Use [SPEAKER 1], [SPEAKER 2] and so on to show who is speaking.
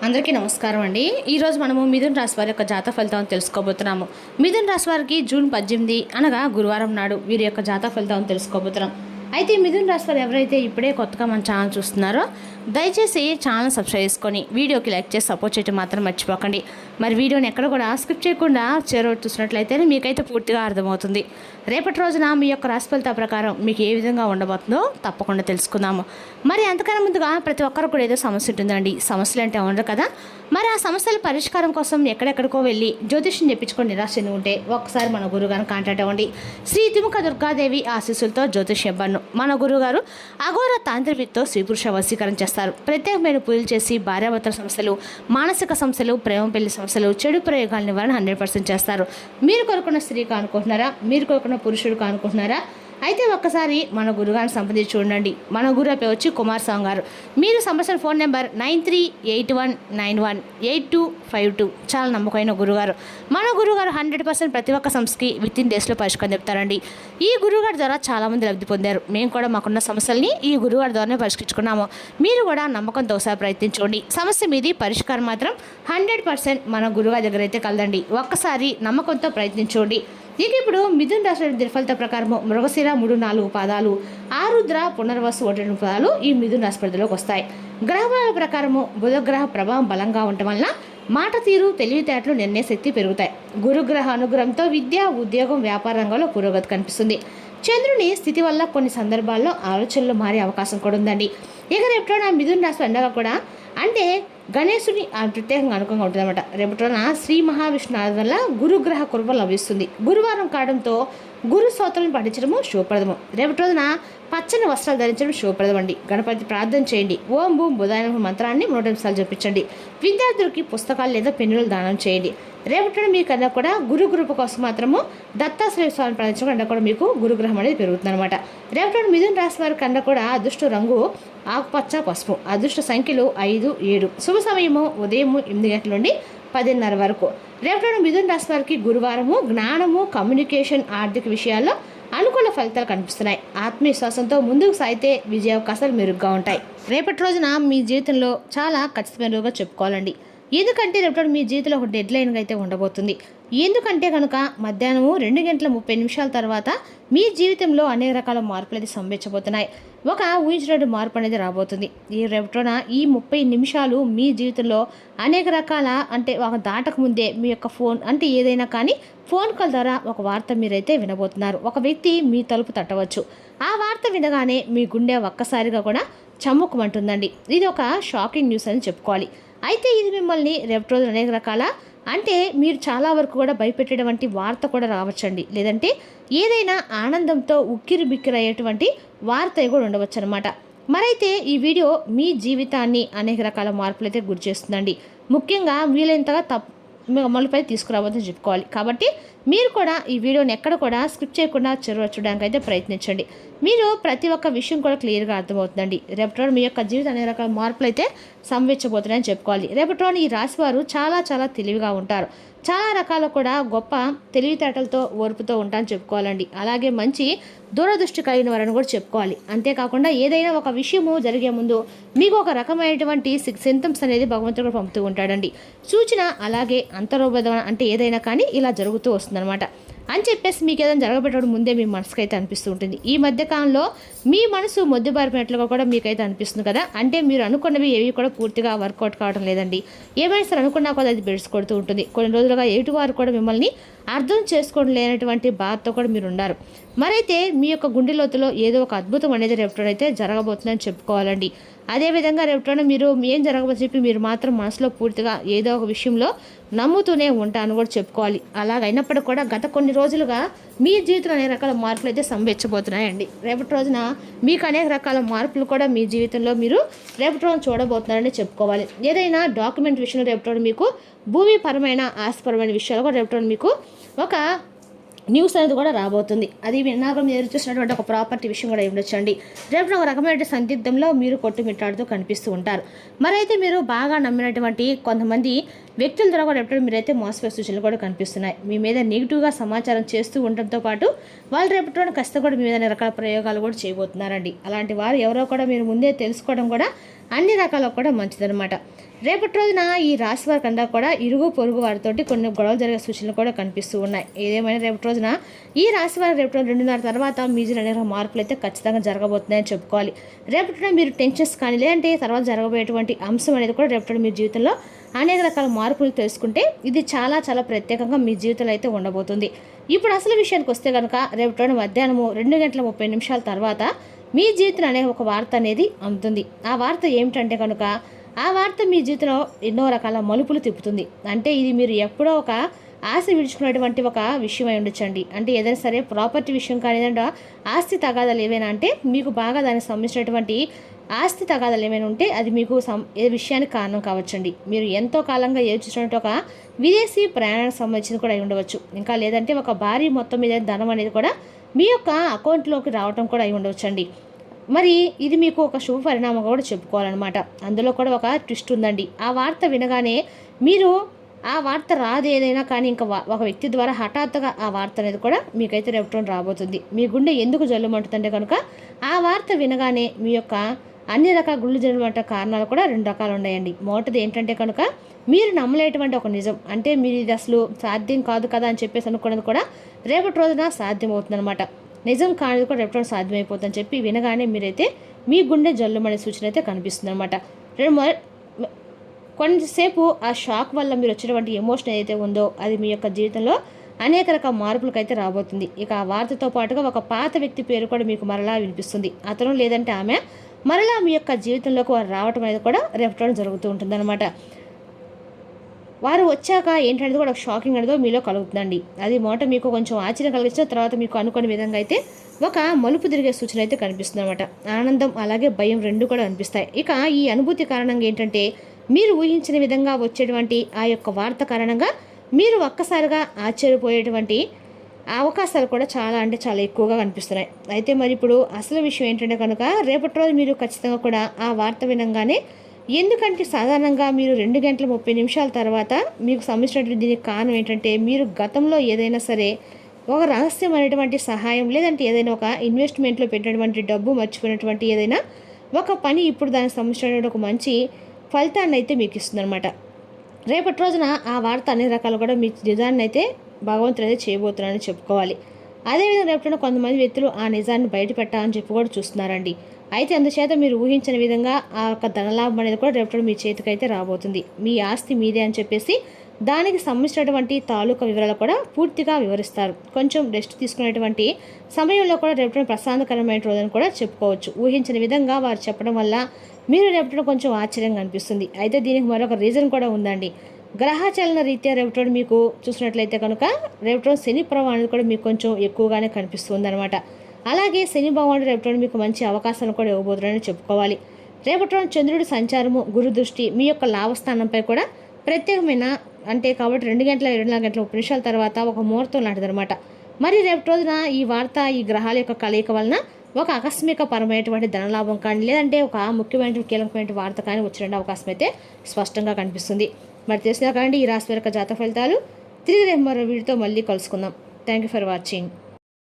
[SPEAKER 1] అందరికీ నమస్కారం అండి. ఈరోజు మనము మిథున రాశి వారి యొక్క జాతక ఫలితాలను తెలుసుకోబోతున్నాము. మిథున రాశి వారికి జూన్ 18 అనగా గురువారం నాడు వీరి యొక్క జాతక ఫలితాలను తెలుసుకోబోతున్నాం. అయితే మిథున రాశి వారు ఎవరైతే ఇప్పుడే కొత్తగా మన ఛానల్ చూస్తున్నారో దయచేసి ఛానల్ సబ్స్క్రైబ్ చేసుకొని వీడియోకి లైక్ చేసి సపోర్ట్ చేయడం మాత్రం మర్చిపోకండి. మరి వీడియోని ఎక్కడ కూడా స్కిప్ చేయకుండా చివరి చూసినట్లయితే మీకైతే పూర్తిగా అర్థమవుతుంది. రేపటి రోజున మీ యొక్క రాశి ఫలిత ప్రకారం మీకు ఏ విధంగా ఉండబోతుందో తప్పకుండా తెలుసుకుందాము. మరి అంతకన్నా ముందుగా ప్రతి ఒక్కరు కూడా ఏదో సమస్య ఉంటుందండి. సమస్యలు అంటే ఉండరు కదా. మరి ఆ సమస్యల పరిష్కారం కోసం ఎక్కడెక్కడికో వెళ్ళి జ్యోతిష్యం చెప్పించుకొని నిరాశ చెంది ఉంటే ఒక్కసారి మన గురుగారిని కాంటాక్ట్ అవ్వండి. శ్రీ తిముఖ దుర్గాదేవి ఆశీస్సులతో జ్యోతిష్యం ఇవ్వను. మన గురుగారు అఘోర తాంత్రికతో స్త్రీ పురుష వశీకరణ చేస్తారు. ప్రత్యేకమైన పూజలు చేసి భార్యాభర్తల సమస్యలు, మానసిక సమస్యలు, ప్రేమ పెళ్లి సమస్యలు, చెడు ప్రయోగాల నివారణ 100% చేస్తారు. మీరు కోరుకున్న స్త్రీ కానుకుంటున్నారా? మీరు కోరుకున్న పురుషుడు కానుకుంటున్నారా? అయితే ఒక్కసారి మన గురుగారిని సంప్రదించి చూడండి. మన గురువు పేరు వచ్చి కుమార్ స్వామి గారు. మీరు సంబంధించిన ఫోన్ నెంబర్ 9381918252. చాలా నమ్మకమైన గురుగారు. మన గురుగారు 100% ప్రతి ఒక్క సమస్యకి వితిన్ డేస్లో పరిష్కారం చెప్తారండి. ఈ గురుగారి ద్వారా చాలామంది లబ్ధి పొందారు. మేము కూడా మాకున్న సమస్యల్ని ఈ గురుగారి ద్వారానే పరిష్కరించుకున్నాము. మీరు కూడా నమ్మకంతో ఒకసారి ప్రయత్నించండి. సమస్య మీది పరిష్కారం మాత్రం 100% మన గురుగారి దగ్గర అయితే కలదండి. ఒక్కసారి నమ్మకంతో ప్రయత్నించండి. ఇక ఇప్పుడు మిథున రాశి దినఫలిత ప్రకారము మృగశిర 3-4 పాదాలు, ఆరుద్ర పునర్వసు 1-2 పాదాలు ఈ మిథున రాశి పరిధిలోకి వస్తాయి. గ్రహాల ప్రకారము బుధగ్రహ ప్రభావం బలంగా ఉండటం వలన మాట తీరు, తెలివితేటలు, నిర్ణయ శక్తి పెరుగుతాయి. గురుగ్రహ అనుగ్రహంతో విద్య, ఉద్యోగం, వ్యాపార రంగంలో పురోగతి కనిపిస్తుంది. చంద్రుని స్థితి వల్ల కొన్ని సందర్భాల్లో ఆలోచనలు మారే అవకాశం కూడా ఉందండి. ఇక రేపటిన మిథున రాశి అండగా కూడా అంటే గణేశుని ప్రత్యేకంగా అనుకూలంగా ఉంటుందన్నమాట. రేపటిన శ్రీ మహావిష్ణు వల్ల గురుగ్రహ కృప లభిస్తుంది. గురువారం కావడంతో గురు స్తోత్రాలను పఠించడము శుభప్రదము. రేపటి రోజున పచ్చని వస్త్రాలు ధరించడం శుభప్రదం అండి. గణపతి ప్రార్థన చేయండి. ఓం భూం బుధాయ మంత్రాన్ని 100 నిమిషాలు జపించండి. విద్యార్థులకి పుస్తకాలు లేదా పెన్నులు దానం చేయండి. రేపటి మీ కన్నా కూడా గురు కృప కోసం మాత్రము దత్తాశ్రయ స్వామిని ప్రార్థించడం కన్నా కూడా మీకు గురుగ్రహం అనేది పెరుగుతుంది అనమాట. రేపటి మిథున రాశి వారి కన్నా కూడా అదృష్ట రంగు ఆకుపచ్చ, పసుపు. అదృష్ట సంఖ్యలు 5, 7. శుభ సమయము ఉదయం 8 గంటల నుండి 10:30 వరకు. రేపటి మిథున రాశి వారికి గురువారము జ్ఞానము, కమ్యూనికేషన్, ఆర్థిక విషయాల్లో అనుకూల ఫలితాలు కనిపిస్తున్నాయి. ఆత్మవిశ్వాసంతో ముందుకు సాగితే విజయ అవకాశాలు మెరుగ్గా ఉంటాయి. రేపటి రోజున మీ జీవితంలో చాలా ఖచ్చితమైనగా చెప్పుకోవాలండి. ఎందుకంటే రేపటి మీ జీవితంలో ఒక డెడ్ లైన్గా అయితే ఉండబోతుంది. ఎందుకంటే కనుక మధ్యాహ్నము 2:30 తర్వాత మీ జీవితంలో అనేక రకాల మార్పులు అయితే సంభవించబోతున్నాయి. ఒక ఊహించినటువంటి మార్పు అనేది రాబోతుంది. ఈ రేపటిన ఈ 30 నిమిషాలు మీ జీవితంలో అనేక రకాల అంటే ఒక దాటక ముందే మీ యొక్క ఫోన్ అంటే ఏదైనా కానీ ఫోన్ కాల్ ద్వారా ఒక వార్త మీరైతే వినబోతున్నారు. ఒక వ్యక్తి మీ తలుపు తట్టవచ్చు. ఆ వార్త వినగానే మీ గుండె ఒక్కసారిగా కూడా చమ్ముకుమంటుందండి. ఇది ఒక షాకింగ్ న్యూస్ అని చెప్పుకోవాలి. అయితే ఇది మిమ్మల్ని రేపటి రోజున అనేక రకాల అంటే మీరు చాలా వరకు కూడా భయపెట్టేటువంటి వార్త కూడా రావచ్చండి. లేదంటే ఏదైనా ఆనందంతో ఉక్కిరి బిక్కిరి అయ్యేటువంటి వార్త కూడా ఉండవచ్చు అనమాట. మరైతే ఈ వీడియో మీ జీవితాన్ని అనేక రకాల మార్పులు అయితే గురి చేస్తుందండి. ముఖ్యంగా వీలైనంతగా అమలుపై తీసుకురావద్దని చెప్పుకోవాలి. కాబట్టి మీరు కూడా ఈ వీడియోని ఎక్కడ కూడా స్కిప్ చేయకుండా చూడడానికి అయితే ప్రయత్నించండి. మీరు ప్రతి ఒక్క విషయం కూడా క్లియర్గా అర్థమవుతుందండి. రేపటి మీ యొక్క జీవితం అనేక రకాల మార్పులు అయితే సంభవించబోతున్నాయని చెప్పుకోవాలి. రేపటి ఈ రాశి వారు చాలా చాలా తెలివిగా ఉంటారు. చాలా రకాల కూడా గొప్ప తెలివితేటలతో ఓర్పుతో ఉంటారని చెప్పుకోవాలండి. అలాగే మంచి దూరదృష్టి కలిగిన వారని కూడా చెప్పుకోవాలి. అంతేకాకుండా ఏదైనా ఒక విషయము జరిగే ముందు మీకు ఒక రకమైనటువంటి సింటమ్స్ అనేది భగవంతుడు కూడా పంపుతూ ఉంటాడండి. సూచన అలాగే అంతరోబోధన అంటే ఏదైనా కానీ ఇలా జరుగుతూ వస్తుందన్నమాట. అని చెప్పేసి మీకు ఏదైనా జరగబెట్టడం ముందే మీ మనసుకు అయితే అనిపిస్తూ ఉంటుంది. ఈ మధ్యకాలంలో మీ మనసు మొద్దుబారిపోయినట్లుగా కూడా మీకైతే అనిపిస్తుంది కదా. అంటే మీరు అనుకున్నవి ఏవి కూడా పూర్తిగా వర్కౌట్ కావడం లేదండి. ఏమైనా సరే అనుకున్నా కూడా అది బెడ్స్ కొడుతూ ఉంటుంది. కొన్ని రోజులుగా ఎటువారు కూడా మిమ్మల్ని అర్థం చేసుకోవడం లేనటువంటి బాధతో కూడా మీరు ఉన్నారు. మరైతే మీ యొక్క గుండె లోతులో ఏదో ఒక అద్భుతం అనేది రేపటినైతే జరగబోతుందని చెప్పుకోవాలండి. అదేవిధంగా రేపటిన మీరు ఏం జరగబోతుందని చెప్పి మీరు మాత్రం మనసులో పూర్తిగా ఏదో ఒక విషయంలో నమ్ముతూనే ఉంటాను కూడా చెప్పుకోవాలి. అలాగైనప్పటికీ కూడా గత కొన్ని రోజులుగా మీ జీవితంలో అనేక రకాల మార్పులు అయితే సంభవించబోతున్నాయండి. రేపటి రోజున మీకు అనేక రకాల మార్పులు కూడా మీ జీవితంలో మీరు రేపటి రోజున చూడబోతున్నారని చెప్పుకోవాలి. ఏదైనా డాక్యుమెంట్ విషయంలో రేపటి రోజు మీకు భూమిపరమైన ఆస్తిపరమైన విషయాలు కూడా రేపటి మీకు ఒక న్యూస్ అనేది కూడా రాబోతుంది. అది విన్నాక మీరు చూసినటువంటి ఒక ప్రాపర్టీ విషయం కూడా ఉండొచ్చండి. రేపు ఒక రకమైన సందిగ్ధంలో మీరు కొట్టుమిట్టాడుతూ కనిపిస్తూ ఉంటారు. మరైతే మీరు బాగా నమ్మినటువంటి కొంతమంది వ్యక్తుల ద్వారా కూడా రేపటి మీరైతే మోసపోయే సూచనలు కూడా కనిపిస్తున్నాయి. మీ మీద నెగిటివ్గా సమాచారం చేస్తూ ఉండటంతో పాటు వాళ్ళు రేపటి ఖచ్చితంగా కూడా మీ మీద రకాల ప్రయోగాలు కూడా చేయబోతున్నారండి. అలాంటి వారు ఎవరో కూడా మీరు ముందే తెలుసుకోవడం కూడా అన్ని రకాలకు కూడా మంచిదన్నమాట. రేపటి రోజున ఈ రాశి వారికి అంతా కూడా ఇరుగు పొరుగు వారితోటి కొన్ని గొడవలు జరిగే సూచనలు కూడా కనిపిస్తూ ఉన్నాయి. ఏదేమైనా రేపటి రోజున ఈ రాశి వారి రేపటి రోజు 2:30 తర్వాత మీ జీవితంలో అనేక మార్పులు అయితే ఖచ్చితంగా జరగబోతున్నాయని చెప్పుకోవాలి. రేపటి మీరు టెన్షన్స్ కానీ లేదంటే తర్వాత జరగబోయేటువంటి అంశం అనేది కూడా రేపటి మీ జీవితంలో అనేక రకాల మార్పులు తెలుసుకుంటే ఇది చాలా చాలా ప్రత్యేకంగా మీ జీవితంలో అయితే ఉండబోతుంది. ఇప్పుడు అసలు విషయానికి వస్తే కనుక రేపటి రోజు మధ్యాహ్నము 2:30 తర్వాత మీ జీవితంలో అనే ఒక వార్త అనేది అందుతుంది. ఆ వార్త ఏమిటంటే కనుక ఆ వార్త మీ జీవితంలో ఎన్నో రకాల మలుపులు తిప్పుతుంది. అంటే ఇది మీరు ఎప్పుడో ఒక ఆశ విడుచుకున్నటువంటి ఒక విషయం అయి ఉండొచ్చండి. అంటే ఏదైనా సరే ప్రాపర్టీ విషయం కానీ ఏదైనా ఆస్తి తగాదాలు ఏవైనా అంటే మీకు బాగా దానికి సంబంధించినటువంటి ఆస్తి తగాదాలు ఏమైనా ఉంటే అది మీకు ఏ విషయానికి కారణం కావచ్చండి. మీరు ఎంతో కాలంగా యోచించినట్టు ఒక విదేశీ ప్రయాణానికి సంబంధించింది కూడా అయి ఉండవచ్చు. ఇంకా లేదంటే ఒక భారీ మొత్తం మీద ధనం అనేది కూడా మీ యొక్క అకౌంట్లోకి రావటం కూడా అయి ఉండవచ్చండి. మరి ఇది మీకు ఒక శుభ పరిణామం కూడా చెప్పుకోవాలన్నమాట. అందులో కూడా ఒక ట్విస్ట్ ఉందండి. ఆ వార్త వినగానే మీరు ఆ వార్త రాదు ఏదైనా కానీ ఇంకా ఒక వ్యక్తి ద్వారా హఠాత్తుగా ఆ వార్త అనేది కూడా మీకైతే రేపటి రాబోతుంది. మీ గుండె ఎందుకు జల్లుమంటుందంటే కనుక ఆ వార్త వినగానే మీ యొక్క అన్ని రకాల గుళ్ళు జల్లుమంట కారణాలు కూడా 2 రకాలు ఉన్నాయండి. మొదటిది ఏంటంటే కనుక మీరు నమ్మలేటువంటి ఒక నిజం, అంటే మీరు ఇది అసలు సాధ్యం కాదు కదా అని చెప్పేసి అనుకున్నది కూడా రేపటి రోజున సాధ్యం అవుతుందన్నమాట. నిజం కానిది కూడా రేపటి సాధ్యమైపోతుందని చెప్పి వినగానే మీరైతే మీ గుండె జల్లుమనే సూచన అయితే కనిపిస్తుంది అనమాట. కొంతసేపు ఆ షాక్ వల్ల మీరు వచ్చినటువంటి ఎమోషన్ ఏదైతే ఉందో అది మీ యొక్క జీవితంలో అనేక రకాల మార్పులకైతే రాబోతుంది. ఇక ఆ వార్తతో పాటుగా ఒక పాత వ్యక్తి పేరు కూడా మీకు మరలా వినిపిస్తుంది. అతను లేదంటే ఆమె మరలా మీ యొక్క జీవితంలోకి వారు రావటం అనేది కూడా రేపటి జరుగుతూ ఉంటుంది అనమాట. వారు వచ్చాక ఏంటనేది కూడా ఒక షాకింగ్ అనేది మీలో కలుగుతుందండి. అది మొదట మీకు కొంచెం ఆశ్చర్యం కలిగించిన తర్వాత మీకు అనుకునే విధంగా అయితే ఒక మలుపు తిరిగే సూచన అయితే కనిపిస్తుంది అనమాట. ఆనందం అలాగే భయం 2 కూడా అనిపిస్తాయి. ఇక ఈ అనుభూతి కారణంగా ఏంటంటే మీరు ఊహించిన విధంగా వచ్చేటువంటి ఆ యొక్క వార్త కారణంగా మీరు ఒక్కసారిగా ఆశ్చర్యపోయేటువంటి అవకాశాలు కూడా చాలా అంటే చాలా ఎక్కువగా కనిపిస్తున్నాయి. అయితే మరి ఇప్పుడు అసలు విషయం ఏంటంటే కనుక రేపటి రోజు మీరు ఖచ్చితంగా కూడా ఆ వార్త వినంగానే, ఎందుకంటే సాధారణంగా మీరు 2:30 తర్వాత మీకు సంబంధించినటువంటి దీనికి కారణం ఏంటంటే మీరు గతంలో ఏదైనా సరే ఒక రహస్యమైనటువంటి సహాయం లేదంటే ఏదైనా ఒక ఇన్వెస్ట్మెంట్లో పెట్టినటువంటి డబ్బు మర్చిపోయినటువంటి ఏదైనా ఒక పని ఇప్పుడు దానికి సంబంధించినటువంటి ఒక మంచి ఫలితాన్ని అయితే మీకు ఇస్తుందన్నమాట. రేపటి రోజున ఆ వార్త అన్ని రకాలు కూడా మీ నిజాన్ని అయితే భగవంతుడు అయితే చేయబోతున్నారని చెప్పుకోవాలి. అదేవిధంగా రేపటి కొంతమంది వ్యక్తులు ఆ నిజాన్ని బయట పెట్టాలని చెప్పి కూడా చూస్తున్నారండి. అయితే అందుచేత మీరు ఊహించిన విధంగా ఆ యొక్క ధనలాభం అనేది కూడా రేపటి మీ చేతికైతే రాబోతుంది. మీ ఆస్తి మీదే అని చెప్పేసి దానికి సంబంధించినటువంటి తాలూకా వివరాలు కూడా పూర్తిగా వివరిస్తారు. కొంచెం రెస్ట్ తీసుకునేటువంటి సమయంలో కూడా రేపటి ప్రశాంతకరమైన రోజుని కూడా చెప్పుకోవచ్చు. ఊహించిన విధంగా వారు చెప్పడం వల్ల మీరు రేపటి కొంచెం ఆశ్చర్యంగా అనిపిస్తుంది. అయితే దీనికి మరొక రీజన్ కూడా ఉందండి. గ్రహచలన రీత్యా రేపటి మీకు చూసినట్లయితే కనుక రేపటి శని ప్రభావం అనేది కూడా మీకు కొంచెం ఎక్కువగానే కనిపిస్తుంది అనమాట. అలాగే శని భగవానుడు రేపటి మీకు మంచి అవకాశాలను కూడా ఇవ్వబోతున్నారని చెప్పుకోవాలి. రేపటి రోజు చంద్రుడి సంచారము గురు దృష్టి మీ యొక్క లాభస్థానంపై కూడా ప్రత్యేకమైన అంటే కాబట్టి 2:24 తర్వాత ఒక ముహూర్తం లాంటిదనమాట. మరి రేపటి రోజున ఈ వార్త ఈ గ్రహాల యొక్క కలయిక వలన ఒక ఆకస్మిక పరమైనటువంటి ధనలాభం కానీ లేదంటే ఒక ముఖ్యమైన కీలకమైన వార్త కానీ వచ్చే అవకాశం అయితే స్పష్టంగా కనిపిస్తుంది. మరి తెలిసినా కానీ ఈ రాశి యొక్క జాతక ఫలితాలు తిరిగి రేపు మరో వీడియోతో మళ్ళీ కలుసుకుందాం. Thank you for watching.